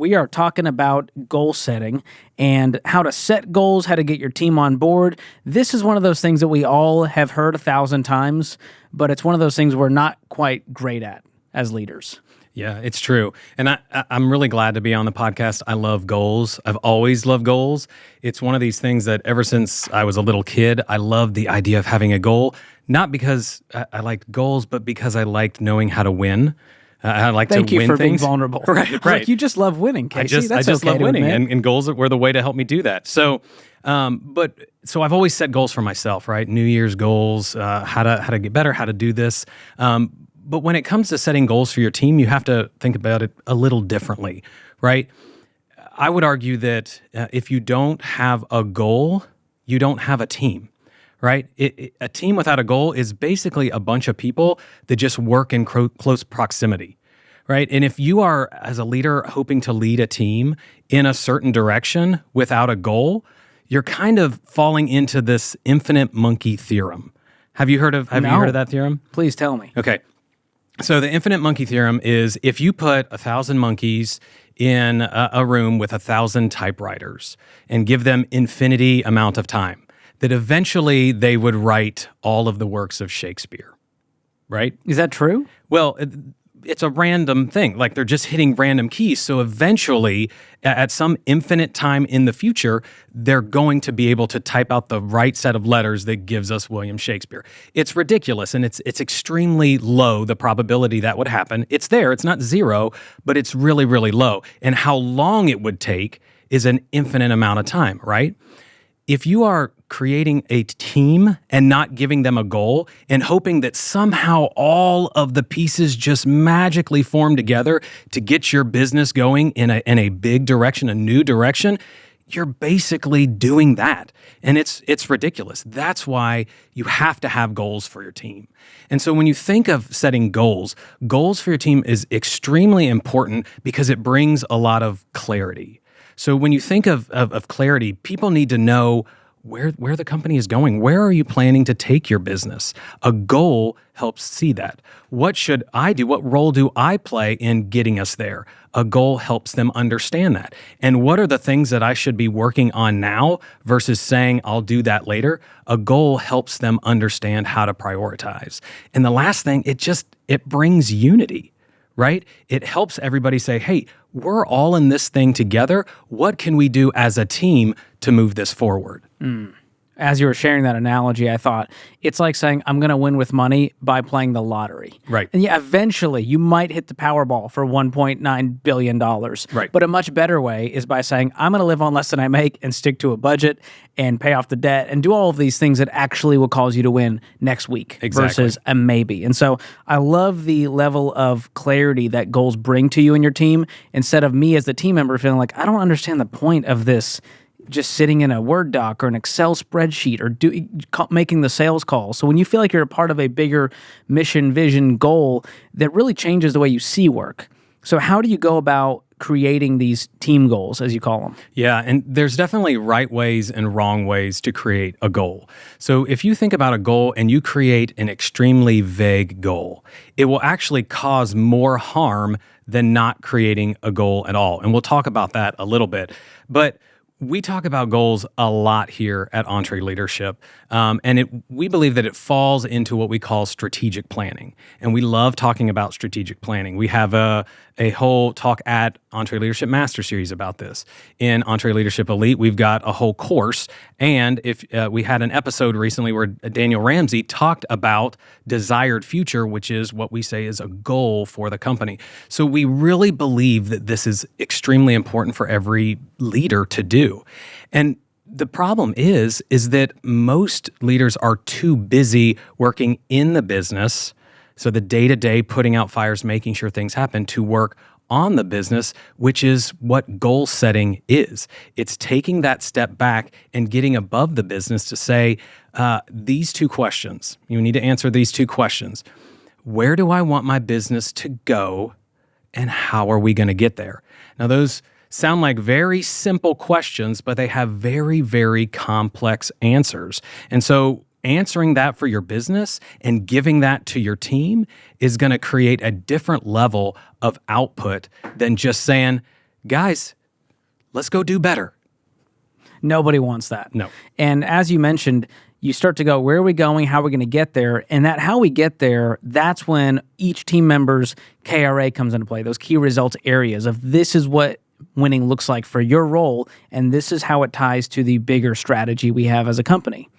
we are talking about goal setting and how to set goals, how to get your team on board. This is one of those things that we all have heard 1,000 times, but it's one of those things we're not quite great at as leaders. Yeah, it's true. And I'm really glad to be on the podcast. I love goals. I've always loved goals. It's one of these things that ever since I was a little kid, I loved the idea of having a goal, not because I liked goals, but because I liked knowing how to win. I like to win things. Thank you for being vulnerable. Right. Like, you just love winning, Kacy. I just love winning, and goals were the way to help me do that. So I've always set goals for myself, right? New Year's goals, how to get better, how to do this. But when it comes to setting goals for your team, you have to think about it a little differently, right? I would argue that if you don't have a goal, you don't have a team, right? A team without a goal is basically a bunch of people that just work in close proximity, right? And if you are, as a leader, hoping to lead a team in a certain direction without a goal, you're kind of falling into this infinite monkey theorem. Have you heard of that theorem? Please tell me. Okay. So the infinite monkey theorem is if you put 1,000 monkeys in a room with 1,000 typewriters and give them infinity amount of time, that eventually they would write all of the works of Shakespeare, right? Is that true? Well, it's a random thing. Like, they're just hitting random keys. So eventually, at some infinite time in the future, they're going to be able to type out the right set of letters that gives us William Shakespeare. It's ridiculous, and it's extremely low, the probability that would happen. It's there. It's not zero, but it's really, really low. And how long it would take is an infinite amount of time, right? If you are creating a team and not giving them a goal and hoping that somehow all of the pieces just magically form together to get your business going in a big direction, a new direction, you're basically doing that. And it's ridiculous. That's why you have to have goals for your team. And so when you think of setting goals for your team is extremely important because it brings a lot of clarity. So when you think of clarity, people need to know where the company is going. Where are you planning to take your business? A goal helps see that. What should I do? What role do I play in getting us there? A goal helps them understand that. And what are the things that I should be working on now versus saying I'll do that later? A goal helps them understand how to prioritize. And the last thing, it brings unity. Right? It helps everybody say, hey, we're all in this thing together. What can we do as a team to move this forward? As you were sharing that analogy, I thought it's like saying I'm going to win with money by playing the lottery. Right. And yeah, eventually you might hit the Powerball for $1.9 billion. Right. But a much better way is by saying I'm going to live on less than I make and stick to a budget and pay off the debt and do all of these things that actually will cause you to win next week versus a maybe. And so I love the level of clarity that goals bring to you and your team instead of me as the team member feeling like I don't understand the point of this just sitting in a Word doc or an Excel spreadsheet or making the sales call. So when you feel like you're a part of a bigger mission, vision, goal, that really changes the way you see work. So how do you go about creating these team goals, as you call them? Yeah, and there's definitely right ways and wrong ways to create a goal. So if you think about a goal and you create an extremely vague goal, it will actually cause more harm than not creating a goal at all. And we'll talk about that a little bit. But we talk about goals a lot here at EntreLeadership, and we believe that it falls into what we call strategic planning. And we love talking about strategic planning. We have a whole talk at EntreLeadership Master Series about this. In EntreLeadership Elite, we've got a whole course. And if we had an episode recently where Daniel Ramsey talked about desired future, which is what we say is a goal for the company. So we really believe that this is extremely important for every leader to do. And the problem is that most leaders are too busy working in the business, so the day-to-day putting out fires, making sure things happen, to work on the business, which is what goal setting is. It's taking that step back and getting above the business to say, these two questions. You need to answer these two questions. Where do I want my business to go, and how are we going to get there? Now, those sound like very simple questions, but they have very, very complex answers. And so answering that for your business and giving that to your team is going to create a different level of output than just saying, guys, let's go do better. Nobody wants that. No. And as you mentioned, you start to go, where are we going? How are we going to get there? And that how we get there, that's when each team member's KRA comes into play, those key results areas of this is what winning looks like for your role, and this is how it ties to the bigger strategy we have as a company.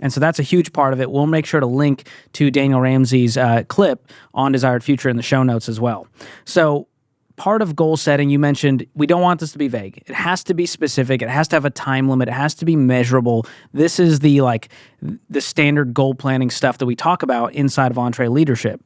And so that's a huge part of it. We'll make sure to link to Daniel Ramsey's clip on Desired Future in the show notes as well. So part of goal setting, you mentioned, we don't want this to be vague. It has to be specific. It has to have a time limit. It has to be measurable. This is the standard goal planning stuff that we talk about inside of EntreLeadership.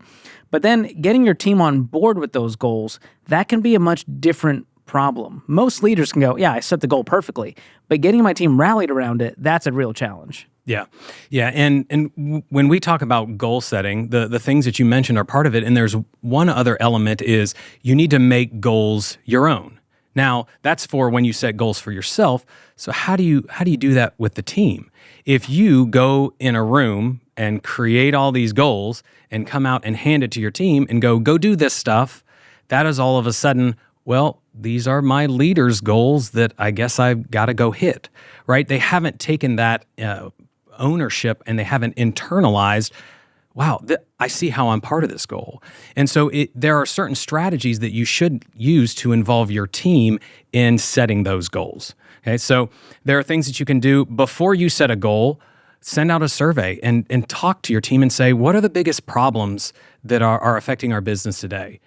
But then getting your team on board with those goals, that can be a much different problem. Most leaders can go, yeah, I set the goal perfectly. But getting my team rallied around it, that's a real challenge. Yeah. And when we talk about goal setting, the things that you mentioned are part of it. And there's one other element is you need to make goals your own. Now, that's for when you set goals for yourself. So how do you do that with the team? If you go in a room and create all these goals and come out and hand it to your team and go do this stuff, that is all of a sudden, well, these are my leaders' goals that I guess I've got to go hit, right? They haven't taken that ownership and they haven't internalized, wow, I see how I'm part of this goal. And so there are certain strategies that you should use to involve your team in setting those goals. Okay, so there are things that you can do before you set a goal. Send out a survey and talk to your team and say, what are the biggest problems that are affecting our business today?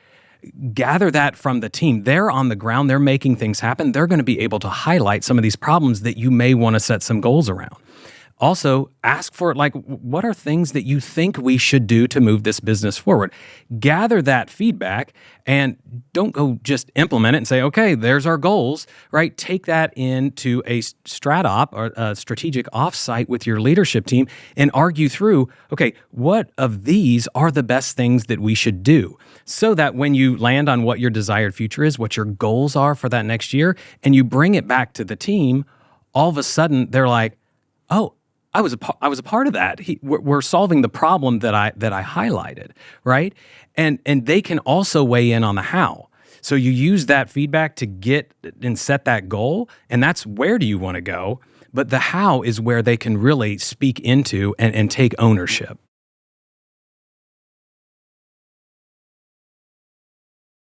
Gather that from the team. They're on the ground. They're making things happen. They're going to be able to highlight some of these problems that you may want to set some goals around. Also, ask for what are things that you think we should do to move this business forward? Gather that feedback and don't go just implement it and say, okay, there's our goals, right? Take that into a strat-op or a strategic offsite with your leadership team and argue through, okay, what of these are the best things that we should do? So that when you land on what your desired future is, what your goals are for that next year, and you bring it back to the team, all of a sudden they're like, oh, I was a part of that. We're solving the problem that I highlighted, right? And they can also weigh in on the how. So you use that feedback to get and set that goal, and that's where do you want to go. But the how is where they can really speak into and take ownership.